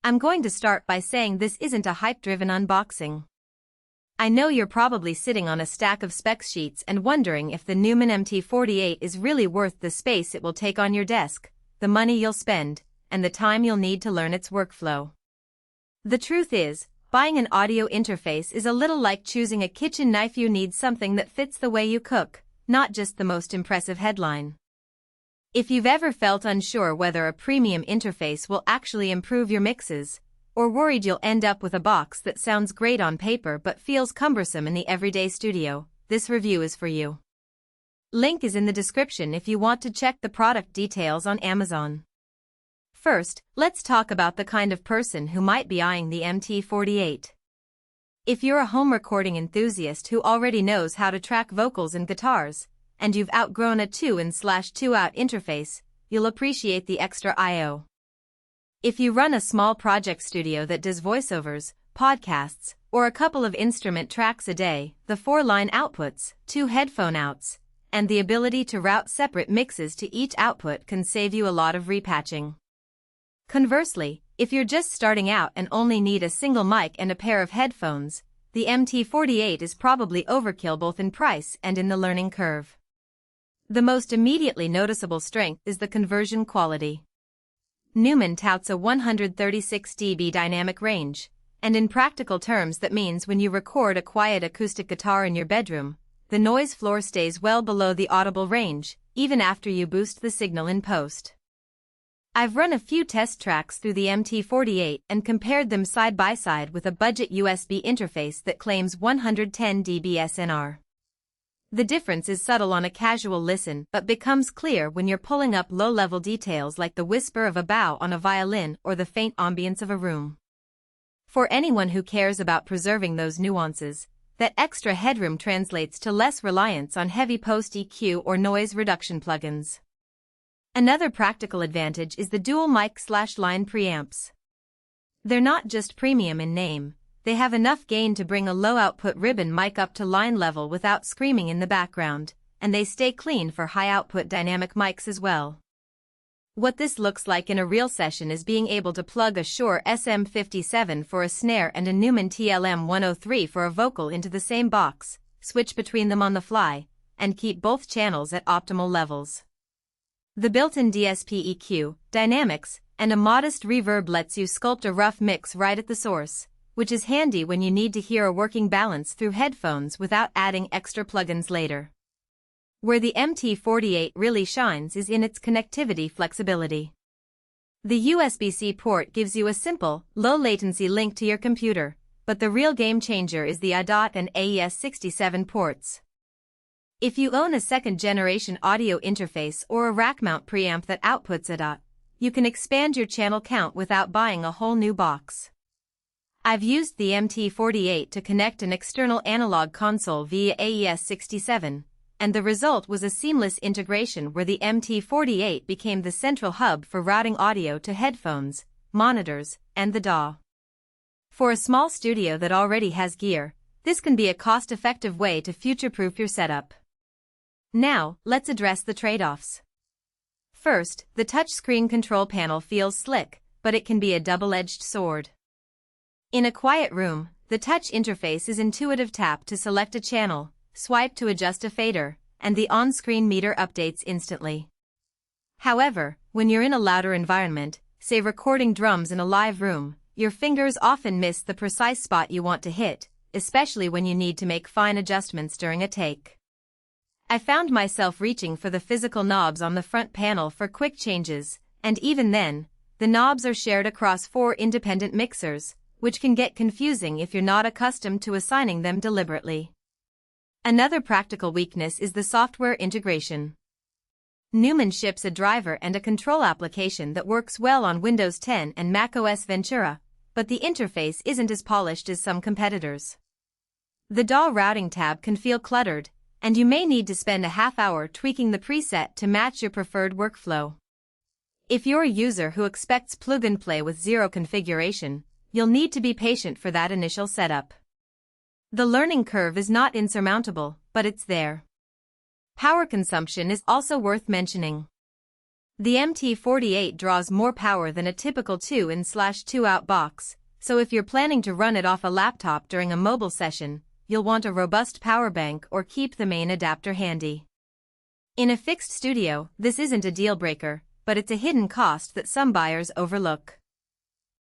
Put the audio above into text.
I'm going to start by saying this isn't a hype-driven unboxing. I know you're probably sitting on a stack of spec sheets and wondering if the Neumann MT48 is really worth the space it will take on your desk, the money you'll spend, and the time you'll need to learn its workflow. The truth is, buying an audio interface is a little like choosing a kitchen knife. You need something that fits the way you cook, not just the most impressive headline. If you've ever felt unsure whether a premium interface will actually improve your mixes, or worried you'll end up with a box that sounds great on paper but feels cumbersome in the everyday studio, this review is for you. Link is in the description if you want to check the product details on Amazon. First, let's talk about the kind of person who might be eyeing the MT48. If you're a home recording enthusiast who already knows how to track vocals and guitars, and you've outgrown a 2-in/2-out interface, you'll appreciate the extra I/O. If you run a small project studio that does voiceovers, podcasts, or a couple of instrument tracks a day, the 4-line outputs, 2 headphone outs, and the ability to route separate mixes to each output can save you a lot of repatching. Conversely, if you're just starting out and only need a single mic and a pair of headphones, the MT48 is probably overkill both in price and in the learning curve. The most immediately noticeable strength is the conversion quality. Neumann touts a 136 dB dynamic range, and in practical terms that means when you record a quiet acoustic guitar in your bedroom, the noise floor stays well below the audible range, even after you boost the signal in post. I've run a few test tracks through the MT48 and compared them side by side with a budget USB interface that claims 110 dB SNR. The difference is subtle on a casual listen but becomes clear when you're pulling up low-level details like the whisper of a bow on a violin or the faint ambience of a room. For anyone who cares about preserving those nuances, that extra headroom translates to less reliance on heavy post-EQ or noise reduction plugins. Another practical advantage is the dual mic/line preamps. They're not just premium in name, they have enough gain to bring a low-output ribbon mic up to line level without screaming in the background, and they stay clean for high-output dynamic mics as well. What this looks like in a real session is being able to plug a Shure SM57 for a snare and a Neumann TLM-103 for a vocal into the same box, switch between them on the fly, and keep both channels at optimal levels. The built-in DSP EQ, dynamics, and a modest reverb lets you sculpt a rough mix right at the source, which is handy when you need to hear a working balance through headphones without adding extra plugins later. Where the MT48 really shines is in its connectivity flexibility. The USB-C port gives you a simple, low-latency link to your computer, but the real game-changer is the ADAT and AES67 ports. If you own a second-generation audio interface or a rack-mount preamp that outputs ADAT, you can expand your channel count without buying a whole new box. I've used the MT48 to connect an external analog console via AES67, and the result was a seamless integration where the MT48 became the central hub for routing audio to headphones, monitors, and the DAW. For a small studio that already has gear, this can be a cost-effective way to future-proof your setup. Now, let's address the trade-offs. First, the touchscreen control panel feels slick, but it can be a double-edged sword. In a quiet room, the touch interface is intuitive: tap to select a channel, swipe to adjust a fader, and the on-screen meter updates instantly. However, when you're in a louder environment, say recording drums in a live room, your fingers often miss the precise spot you want to hit, especially when you need to make fine adjustments during a take. I found myself reaching for the physical knobs on the front panel for quick changes, and even then, the knobs are shared across 4 independent mixers, which can get confusing if you're not accustomed to assigning them deliberately. Another practical weakness is the software integration. Neumann ships a driver and a control application that works well on Windows 10 and macOS Ventura, but the interface isn't as polished as some competitors. The DAW routing tab can feel cluttered, and you may need to spend a half hour tweaking the preset to match your preferred workflow. If you're a user who expects plug-and-play with zero configuration, you'll need to be patient for that initial setup. The learning curve is not insurmountable, but it's there. Power consumption is also worth mentioning. The MT48 draws more power than a typical 2-in/2-out box, so if you're planning to run it off a laptop during a mobile session, you'll want a robust power bank or keep the main adapter handy. In a fixed studio, this isn't a deal breaker, but it's a hidden cost that some buyers overlook.